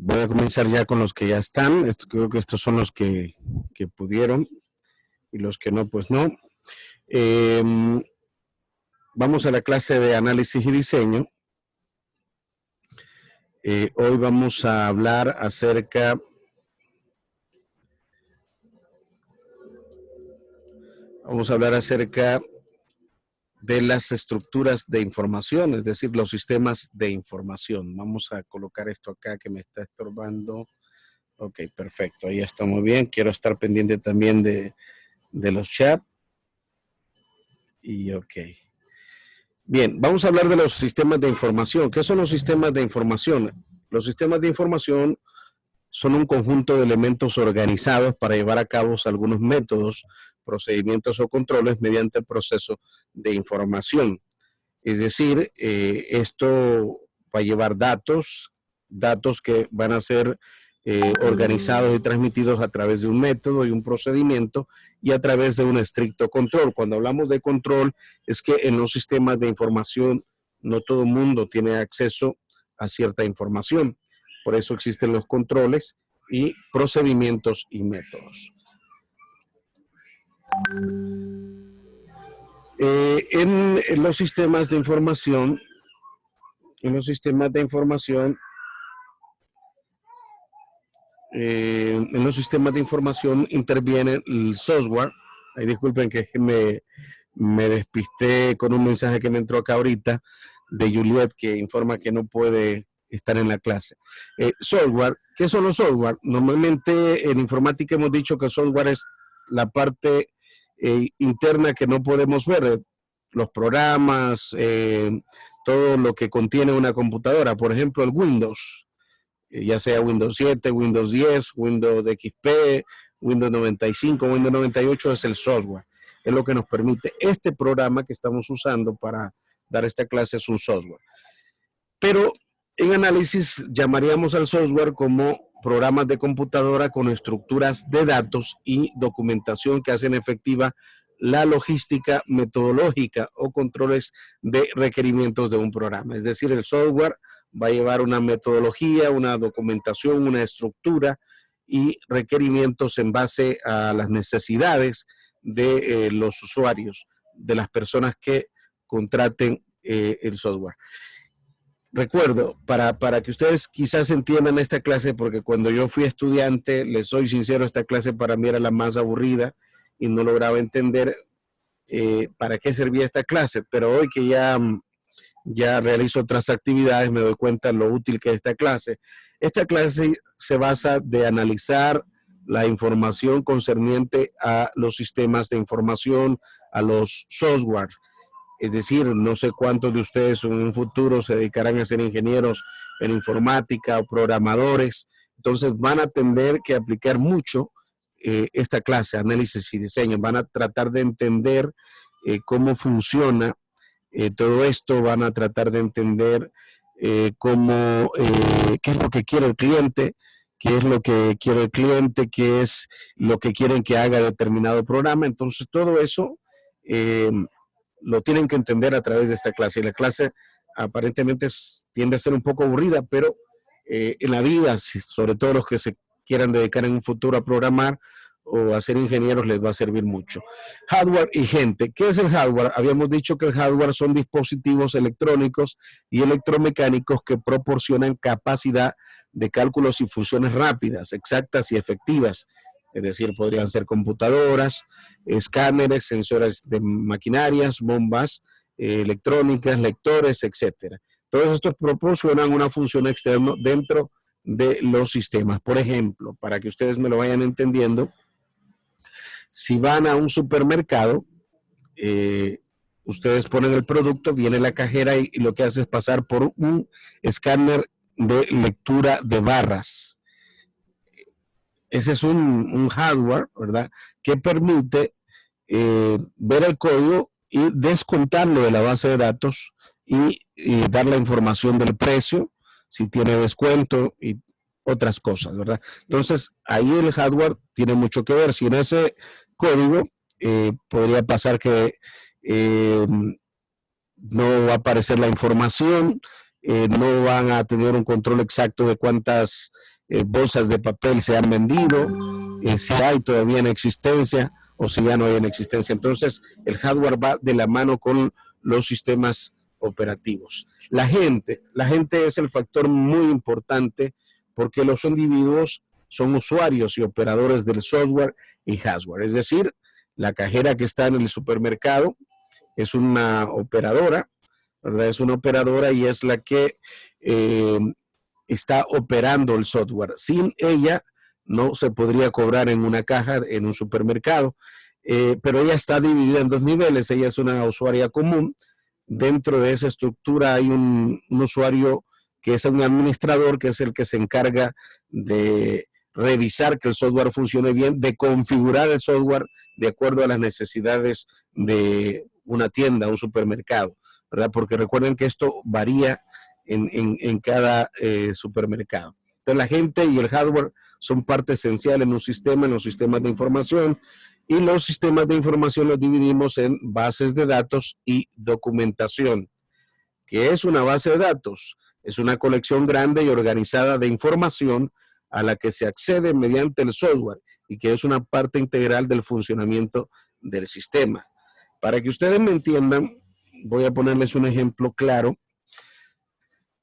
Voy a comenzar ya con los que ya están. Creo que estos son los que pudieron y los que no, pues no. Vamos a la clase de análisis y diseño. Hoy vamos a hablar acerca de las estructuras de información, es decir, los sistemas de información. Vamos a colocar esto acá que me está estorbando. Ok, perfecto, ahí está muy bien. Quiero estar pendiente también de los chats. Y ok. Bien, vamos a hablar de los sistemas de información. ¿Qué son los sistemas de información? Los sistemas de información son un conjunto de elementos organizados para llevar a cabo algunos métodos, procedimientos o controles mediante el proceso de información. Es decir, esto va a llevar datos que van a ser organizados y transmitidos a través de un método y un procedimiento y a través de un estricto control. Cuando hablamos de control, es que en los sistemas de información no todo el mundo tiene acceso a cierta información. Por eso existen los controles y procedimientos y métodos. En los sistemas de información, interviene el software. Ahí disculpen que me despisté con un mensaje que me entró acá ahorita de Juliet que informa que no puede estar en la clase. Software, ¿qué son los software? Normalmente en informática hemos dicho que software es la parte interna que no podemos ver, los programas, todo lo que contiene una computadora, por ejemplo el Windows, ya sea Windows 7, Windows 10, Windows XP, Windows 95, Windows 98 es el software. Es lo que nos permite. Este programa que estamos usando para dar esta clase es un software. Pero en análisis llamaríamos al software como programas de computadora con estructuras de datos y documentación que hacen efectiva la logística metodológica o controles de requerimientos de un programa. Es decir, el software va a llevar una metodología, una documentación, una estructura y requerimientos en base a las necesidades de los usuarios, de las personas que contraten el software. Recuerdo, para que ustedes quizás entiendan esta clase, porque cuando yo fui estudiante, les soy sincero, esta clase para mí era la más aburrida y no lograba entender para qué servía esta clase, pero hoy que ya realizo otras actividades, me doy cuenta de lo útil que es esta clase. Esta clase se basa de analizar la información concerniente a los sistemas de información, a los software. Es decir, no sé cuántos de ustedes en un futuro se dedicarán a ser ingenieros en informática o programadores. Entonces van a tener que aplicar mucho esta clase, análisis y diseño. Van a tratar de entender cómo funciona todo esto, van a tratar de entender qué es lo que quiere el cliente, qué es lo que quiere el cliente, qué es lo que quieren que haga determinado programa. Entonces todo eso lo tienen que entender a través de esta clase. Y la clase aparentemente tiende a ser un poco aburrida, pero en la vida, sobre todo los que se quieran dedicar en un futuro a programar o a ser ingenieros, les va a servir mucho. Hardware y gente. ¿Qué es el hardware? Habíamos dicho que el hardware son dispositivos electrónicos y electromecánicos que proporcionan capacidad de cálculos y funciones rápidas, exactas y efectivas. Es decir, podrían ser computadoras, escáneres, sensores de maquinarias, bombas electrónicas, lectores, etcétera. Todos estos proporcionan una función externa dentro de los sistemas. Por ejemplo, para que ustedes me lo vayan entendiendo, si van a un supermercado, ustedes ponen el producto, viene la cajera y lo que hace es pasar por un escáner de lectura de barras. Ese es un hardware, ¿verdad?, que permite ver el código y descontarlo de la base de datos y dar la información del precio, si tiene descuento y otras cosas, ¿verdad? Entonces, ahí el hardware tiene mucho que ver. Si en ese código podría pasar que no va a aparecer la información, no van a tener un control exacto de cuántas bolsas de papel se han vendido, si hay todavía en existencia o si ya no hay en existencia. Entonces, el hardware va de la mano con los sistemas operativos. La gente es el factor muy importante porque los individuos son usuarios y operadores del software y hardware. Es decir, la cajera que está en el supermercado es una operadora, ¿verdad? Es una operadora y es la que está operando el software. Sin ella no se podría cobrar en una caja en un supermercado, pero ella está dividida en dos niveles. Ella es una usuaria común. Dentro de esa estructura hay un usuario que es un administrador, que es el que se encarga de revisar que el software funcione bien, de configurar el software de acuerdo a las necesidades de una tienda, un supermercado, ¿verdad? Porque recuerden que esto varía en cada supermercado. Entonces la gente y el hardware son parte esencial en un sistema, en los sistemas de información, y los sistemas de información los dividimos en bases de datos y documentación. ¿Qué es una base de datos? Es una colección grande y organizada de información a la que se accede mediante el software y que es una parte integral del funcionamiento del sistema. Para que ustedes me entiendan, voy a ponerles un ejemplo claro,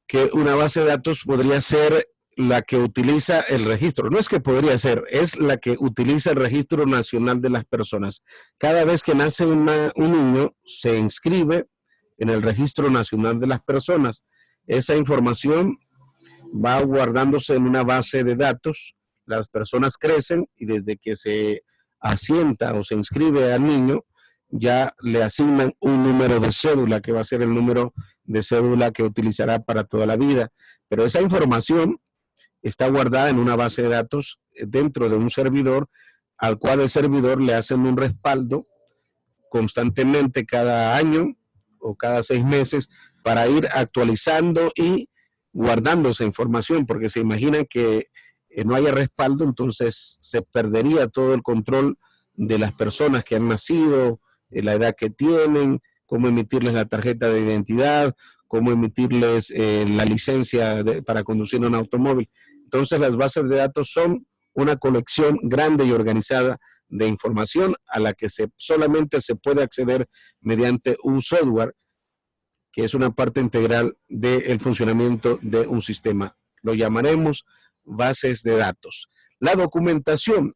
que una base de datos podría ser la que utiliza el registro. No es que podría ser, es la que utiliza el registro nacional de las personas. Cada vez que nace un niño, se inscribe en el registro nacional de las personas. Esa información va guardándose en una base de datos. Las personas crecen y desde que se asienta o se inscribe al niño, ya le asignan un número de cédula que va a ser el número de cédula que utilizará para toda la vida. Pero esa información está guardada en una base de datos dentro de un servidor al cual el servidor le hacen un respaldo constantemente cada año o cada 6 meses para ir actualizando y guardando esa información, porque se imaginan que no haya respaldo, entonces se perdería todo el control de las personas que han nacido, la edad que tienen, cómo emitirles la tarjeta de identidad, cómo emitirles la licencia para conducir un automóvil. Entonces las bases de datos son una colección grande y organizada de información a la que solamente se puede acceder mediante un software que es una parte integral del funcionamiento de un sistema. Lo llamaremos bases de datos. La documentación.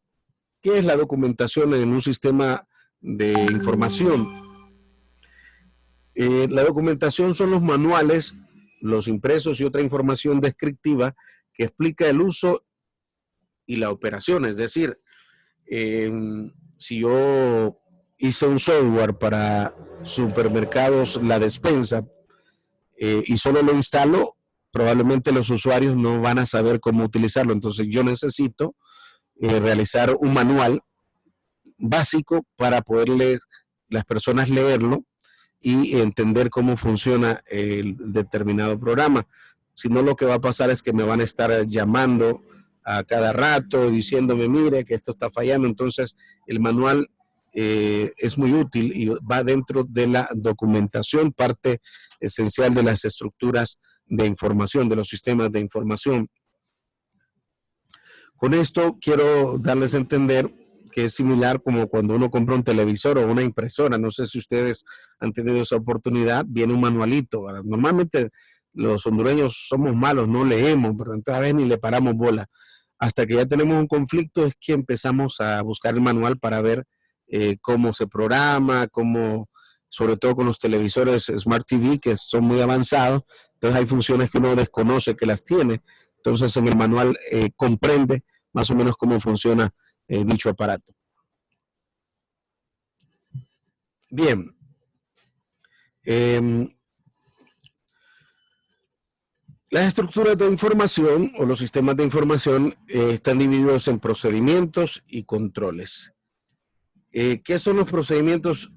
¿Qué es la documentación en un sistema de información? La documentación son los manuales, los impresos y otra información descriptiva que explica el uso y la operación. Es decir, si yo hice un software para supermercados, la despensa, y solo lo instalo, probablemente los usuarios no van a saber cómo utilizarlo. Entonces yo necesito realizar un manual básico para poder las personas leerlo y entender cómo funciona el determinado programa. Si no, lo que va a pasar es que me van a estar llamando a cada rato diciéndome, mire, que esto está fallando. Entonces el manual es muy útil y va dentro de la documentación, parte esencial de las estructuras de información, de los sistemas de información. Con esto quiero darles a entender que es similar como cuando uno compra un televisor o una impresora. No sé si ustedes han tenido esa oportunidad. Viene un manualito, ¿verdad? Normalmente los hondureños somos malos, no leemos, ¿verdad? Entonces a veces ni le paramos bola. Hasta que ya tenemos un conflicto es que empezamos a buscar el manual para ver cómo se programa, cómo, sobre todo con los televisores Smart TV que son muy avanzados. Entonces hay funciones que uno desconoce que las tiene. Entonces en el manual comprende más o menos cómo funciona dicho aparato. Bien. Las estructuras de información o los sistemas de información están divididos en procedimientos y controles. ¿Qué son los procedimientos?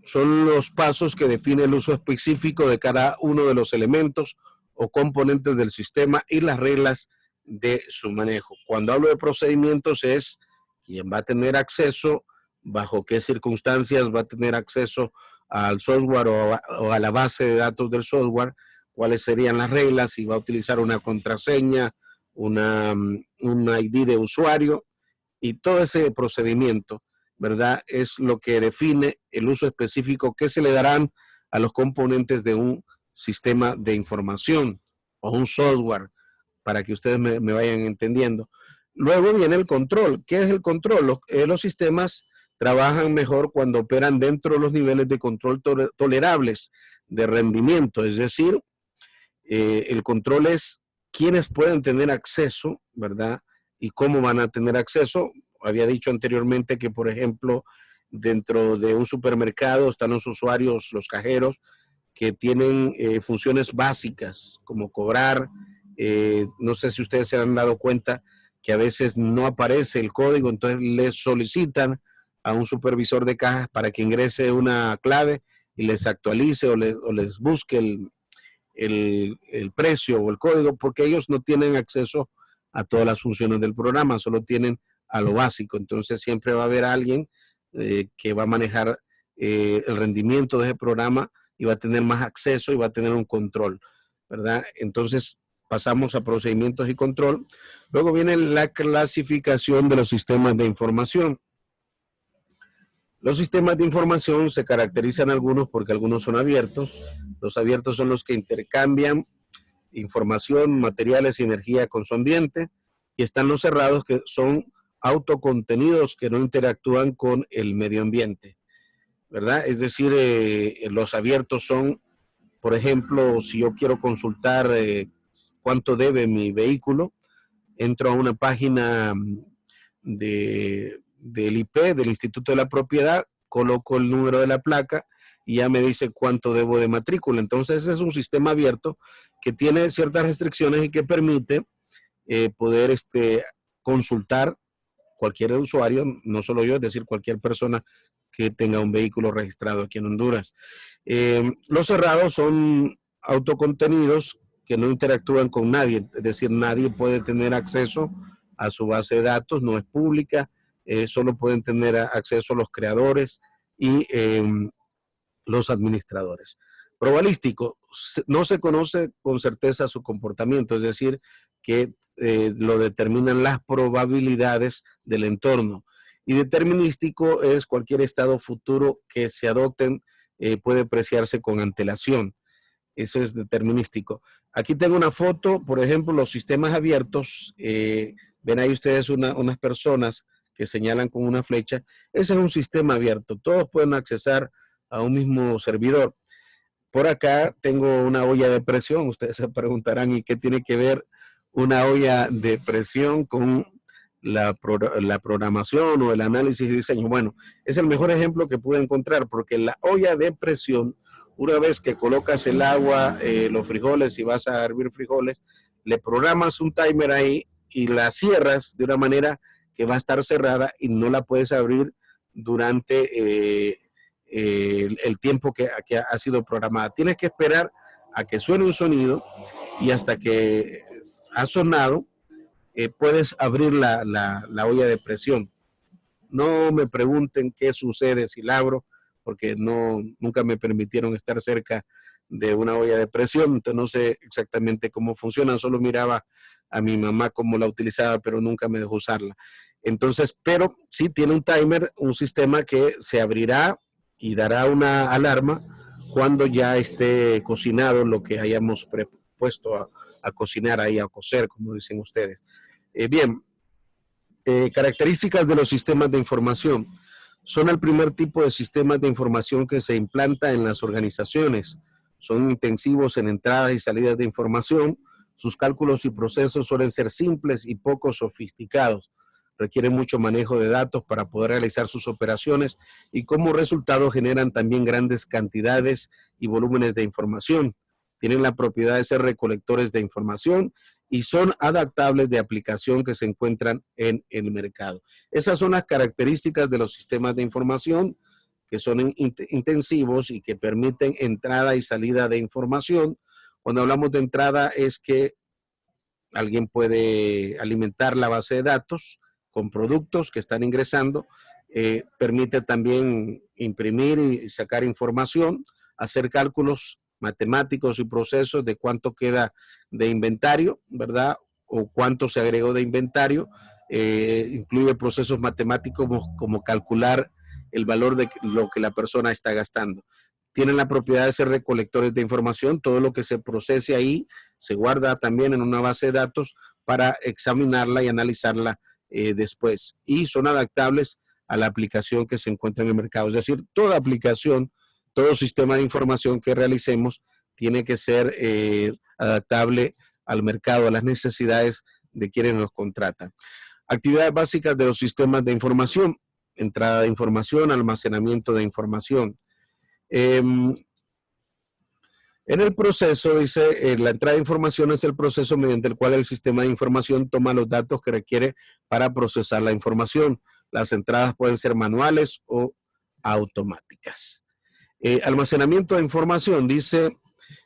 Son los pasos que definen el uso específico de cada uno de los elementos o componentes del sistema y las reglas de su manejo. Cuando hablo de procedimientos es quién va a tener acceso, bajo qué circunstancias va a tener acceso al software o a la base de datos del software, cuáles serían las reglas, si va a utilizar una contraseña un ID de usuario, y todo ese procedimiento, ¿verdad? Es lo que define el uso específico que se le darán a los componentes de un sistema de información o un software, para que ustedes me vayan entendiendo. Luego viene el control. ¿Qué es el control? Los sistemas trabajan mejor cuando operan dentro de los niveles de control tolerables de rendimiento. Es decir, el control es quiénes pueden tener acceso, ¿verdad? Y cómo van a tener acceso. Había dicho anteriormente que, por ejemplo, dentro de un supermercado están los usuarios, los cajeros, que tienen funciones básicas como cobrar. No sé si ustedes se han dado cuenta que a veces no aparece el código, entonces les solicitan a un supervisor de cajas para que ingrese una clave y les actualice o les busque el precio o el código, porque ellos no tienen acceso a todas las funciones del programa, solo tienen a lo básico. Entonces siempre va a haber alguien que va a manejar el rendimiento de ese programa y va a tener más acceso y va a tener un control, ¿verdad? Entonces pasamos a procedimientos y control. Luego viene la clasificación de los sistemas de información. Los sistemas de información se caracterizan algunos porque algunos son abiertos. Los abiertos son los que intercambian información, materiales y energía con su ambiente. Y están los cerrados, que son autocontenidos que no interactúan con el medio ambiente, ¿verdad? Es decir, los abiertos son, por ejemplo, si yo quiero consultar cuánto debe mi vehículo, entro a una página del IP, del Instituto de la Propiedad, coloco el número de la placa y ya me dice cuánto debo de matrícula. Entonces es un sistema abierto que tiene ciertas restricciones y que permite poder consultar cualquier usuario, no solo yo, es decir, cualquier persona que tenga un vehículo registrado aquí en Honduras. Los cerrados son autocontenidos que no interactúan con nadie, es decir, nadie puede tener acceso a su base de datos, no es pública, solo pueden tener acceso los creadores y los administradores. Probabilístico, no se conoce con certeza su comportamiento, es decir, que lo determinan las probabilidades del entorno. Y determinístico es cualquier estado futuro que se adopten, puede apreciarse con antelación. Eso es determinístico. Aquí tengo una foto, por ejemplo, los sistemas abiertos. Ven ahí ustedes unas personas que señalan con una flecha. Ese es un sistema abierto. Todos pueden accesar a un mismo servidor. Por acá tengo una olla de presión. Ustedes se preguntarán, ¿y qué tiene que ver una olla de presión con la programación o el análisis y diseño? Bueno, es el mejor ejemplo que pude encontrar, porque la olla de presión, una vez que colocas el agua, los frijoles y vas a hervir frijoles, le programas un timer ahí y la cierras de una manera que va a estar cerrada y no la puedes abrir durante el tiempo que ha sido programada. Tienes que esperar a que suene un sonido y hasta que ha sonado, puedes abrir la olla de presión. No me pregunten qué sucede si la abro, porque nunca me permitieron estar cerca de una olla de presión, entonces no sé exactamente cómo funciona, solo miraba a mi mamá cómo la utilizaba, pero nunca me dejó usarla. Entonces, pero sí tiene un timer, un sistema que se abrirá y dará una alarma cuando ya esté cocinado lo que hayamos puesto a cocinar ahí, a cocer, como dicen ustedes. Bien, características de los sistemas de información. Son el primer tipo de sistemas de información que se implanta en las organizaciones. Son intensivos en entradas y salidas de información. Sus cálculos y procesos suelen ser simples y poco sofisticados. Requieren mucho manejo de datos para poder realizar sus operaciones y como resultado generan también grandes cantidades y volúmenes de información. Tienen la propiedad de ser recolectores de información y son adaptables de aplicación que se encuentran en el mercado. Esas son las características de los sistemas de información, que son intensivos y que permiten entrada y salida de información. Cuando hablamos de entrada es que alguien puede alimentar la base de datos con productos que están ingresando, permite también imprimir y sacar información, hacer cálculos matemáticos y procesos de cuánto queda de inventario, ¿verdad? o cuánto se agregó de inventario. Incluye procesos matemáticos como calcular el valor de lo que la persona está gastando. Tienen la propiedad de ser recolectores de información. Todo lo que se procese ahí se guarda también en una base de datos para examinarla y analizarla después. Y son adaptables a la aplicación que se encuentra en el mercado. Es decir, toda aplicación, todo sistema de información que realicemos tiene que ser adaptable al mercado, a las necesidades de quienes nos contratan. Actividades básicas de los sistemas de información: entrada de información, almacenamiento de información. En el proceso, dice, la entrada de información es el proceso mediante el cual el sistema de información toma los datos que requiere para procesar la información. Las entradas pueden ser manuales o automáticas. Almacenamiento de información, dice,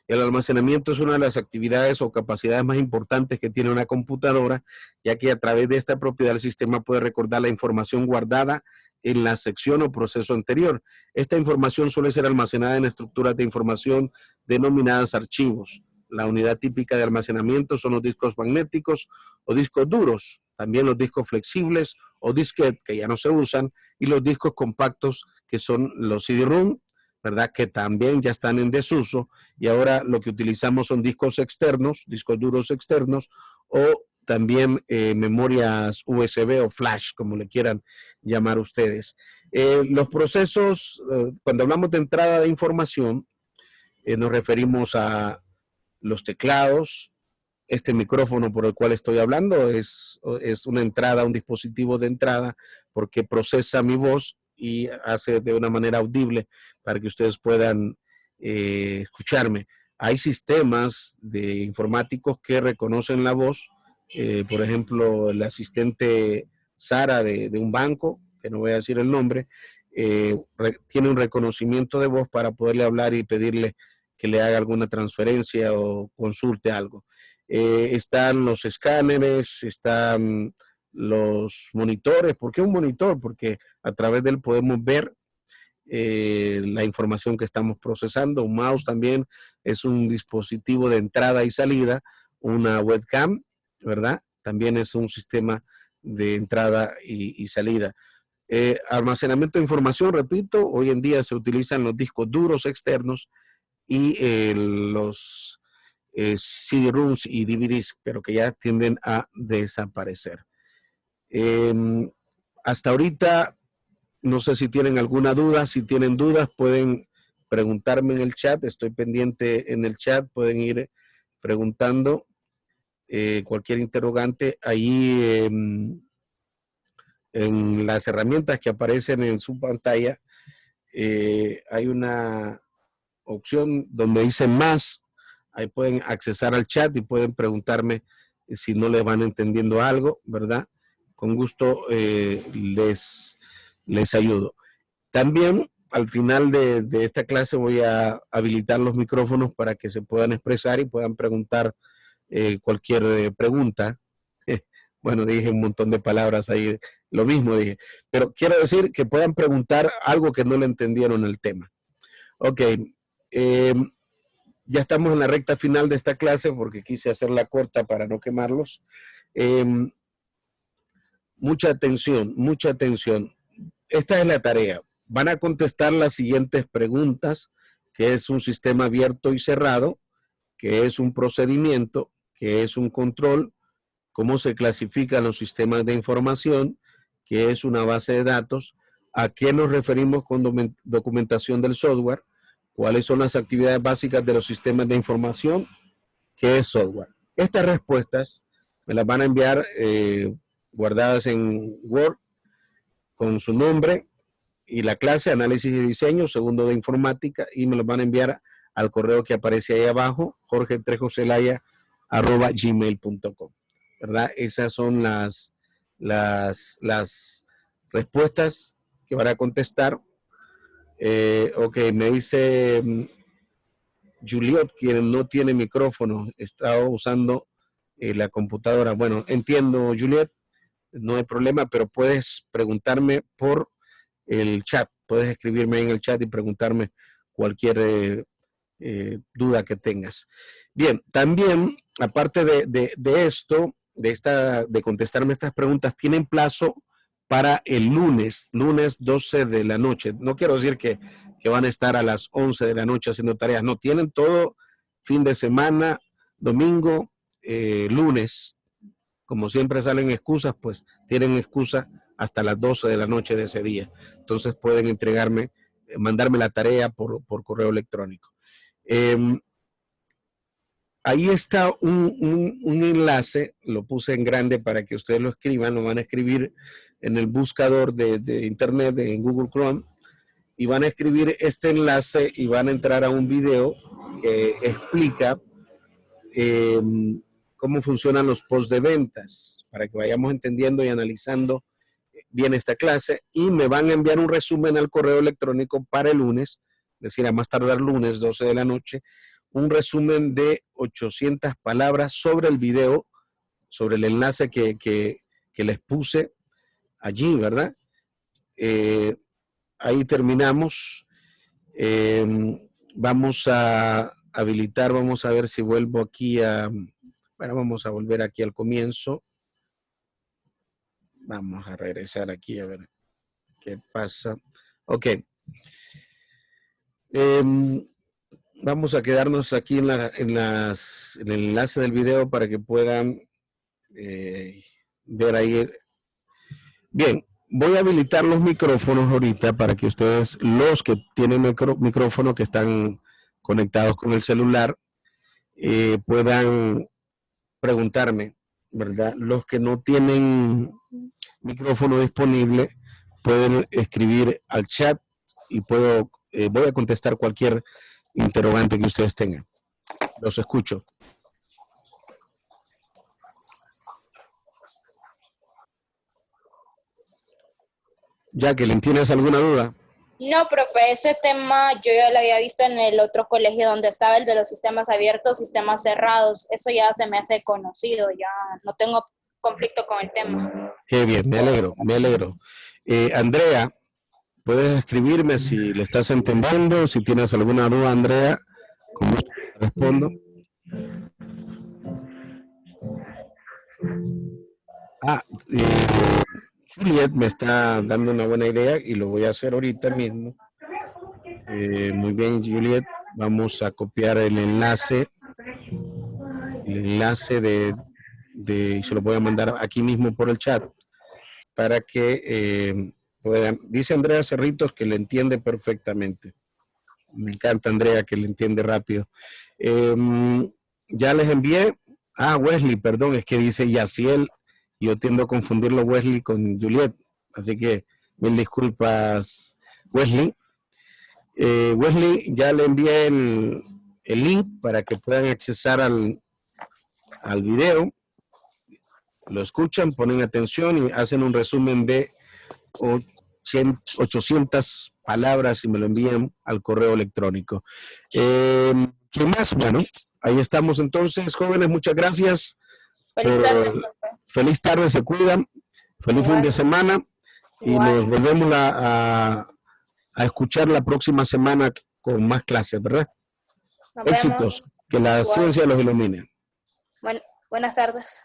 el almacenamiento es una de las actividades o capacidades más importantes que tiene una computadora, ya que a través de esta propiedad el sistema puede recordar la información guardada en la sección o proceso anterior. Esta información suele ser almacenada en estructuras de información denominadas archivos. La unidad típica de almacenamiento son los discos magnéticos o discos duros, también los discos flexibles o disquetes, que ya no se usan, y los discos compactos, que son los CD-ROM, ¿verdad? Que también ya están en desuso, y ahora lo que utilizamos son discos externos, discos duros externos, o también memorias USB o flash, como le quieran llamar ustedes. Los procesos, cuando hablamos de entrada de información, nos referimos a los teclados. Este micrófono por el cual estoy hablando es una entrada, un dispositivo de entrada, porque procesa mi voz y hace de una manera audible para que ustedes puedan escucharme. Hay sistemas de informáticos que reconocen la voz, por ejemplo, el asistente Sara de un banco, que no voy a decir el nombre, tiene un reconocimiento de voz para poderle hablar y pedirle que le haga alguna transferencia o consulte algo. Están los escáneres, están los monitores. ¿Por qué un monitor? Porque a través de él podemos ver la información que estamos procesando. Un mouse también es un dispositivo de entrada y salida. Una webcam, ¿verdad? También es un sistema de entrada y salida. Almacenamiento de información, repito, hoy en día se utilizan los discos duros externos y los CD-ROOMs y DVDs, pero que ya tienden a desaparecer. Hasta ahorita, no sé si tienen alguna duda. Si tienen dudas, pueden preguntarme en el chat. Estoy pendiente en el chat. Pueden ir preguntando cualquier interrogante. Ahí en las herramientas que aparecen en su pantalla, hay una opción donde dice más. Ahí pueden accesar al chat y pueden preguntarme si no les van entendiendo algo, ¿verdad? Con gusto les ayudo. También al final de esta clase voy a habilitar los micrófonos para que se puedan expresar y puedan preguntar cualquier pregunta. Bueno, dije un montón de palabras ahí, lo mismo dije, pero quiero decir que puedan preguntar algo que no le entendieron el tema. Ok, ya estamos en la recta final de esta clase porque quise hacerla corta para no quemarlos. Mucha atención, mucha atención. Esta es la tarea. Van a contestar las siguientes preguntas, que es un sistema abierto y cerrado, que es un procedimiento, que es un control, cómo se clasifican los sistemas de información, que es una base de datos, a qué nos referimos con documentación del software, cuáles son las actividades básicas de los sistemas de información, qué es software. Estas respuestas me las van a enviar guardadas en Word con su nombre y la clase, análisis y diseño, segundo de informática, y me los van a enviar al correo que aparece ahí abajo, jorgetrejocelaya@gmail.com, ¿verdad? Esas son las respuestas que van a contestar. Ok, me dice Juliet, quien no tiene micrófono, está usando la computadora. Bueno, entiendo, Juliet, no hay problema, pero puedes preguntarme por el chat. Puedes escribirme en el chat y preguntarme cualquier duda que tengas. Bien, también, aparte de esto, de contestarme estas preguntas tienen plazo para el lunes 12 de la noche. No quiero decir que van a estar a las 11 de la noche haciendo tareas, no, tienen todo fin de semana, domingo, lunes. Como siempre salen excusas, pues tienen excusa hasta las 12 de la noche de ese día. Entonces pueden mandarme la tarea por correo electrónico. Ahí está un enlace, lo puse en grande para que ustedes lo escriban, lo van a escribir en el buscador de internet, en Google Chrome, y van a escribir este enlace y van a entrar a un video que explica cómo funcionan los posts de ventas, para que vayamos entendiendo y analizando bien esta clase, y me van a enviar un resumen al correo electrónico para el lunes, es decir, a más tardar lunes 12 de la noche, un resumen de 800 palabras sobre el video, sobre el enlace que les puse allí, ¿verdad? Ahí terminamos. Vamos a habilitar, vamos a ver si vuelvo aquí bueno, vamos a volver aquí al comienzo. Vamos a regresar aquí a ver qué pasa. Ok. Vamos a quedarnos aquí en el enlace del video para que puedan ver ahí. Bien, voy a habilitar los micrófonos ahorita para que ustedes, los que tienen micrófono, que están conectados con el celular, puedan preguntarme, ¿verdad? Los que no tienen micrófono disponible pueden escribir al chat y voy a contestar cualquier interrogante que ustedes tengan. Los escucho. Jacqueline, ¿tienes alguna duda? No, profe, ese tema yo ya lo había visto en el otro colegio donde estaba el de los sistemas abiertos, sistemas cerrados. Eso ya se me hace conocido, ya no tengo conflicto con el tema. Qué bien, me alegro, me alegro. Andrea, puedes escribirme si le estás entendiendo, si tienes alguna duda, Andrea, con gusto te respondo. Juliet me está dando una buena idea y lo voy a hacer ahorita mismo. Muy bien, Juliet. Vamos a copiar el enlace y se lo voy a mandar aquí mismo por el chat para que puedan. Dice Andrea Cerritos que le entiende perfectamente. Me encanta Andrea que le entiende rápido. Ya les envié. Wesley, perdón, es que dice Yaciel. Yo tiendo a confundirlo Wesley con Juliet. Así que mil disculpas, Wesley. Wesley, ya le envié el link para que puedan accesar al video. Lo escuchan, ponen atención y hacen un resumen de 800 palabras y me lo envían al correo electrónico. ¿Qué más? Bueno, ahí estamos entonces, jóvenes, muchas gracias. Feliz tarde. Feliz tarde, se cuidan. Feliz fin de semana. Y nos volvemos a escuchar la próxima semana con más clases, ¿verdad? Éxitos. Que la ciencia los ilumine. Buenas tardes.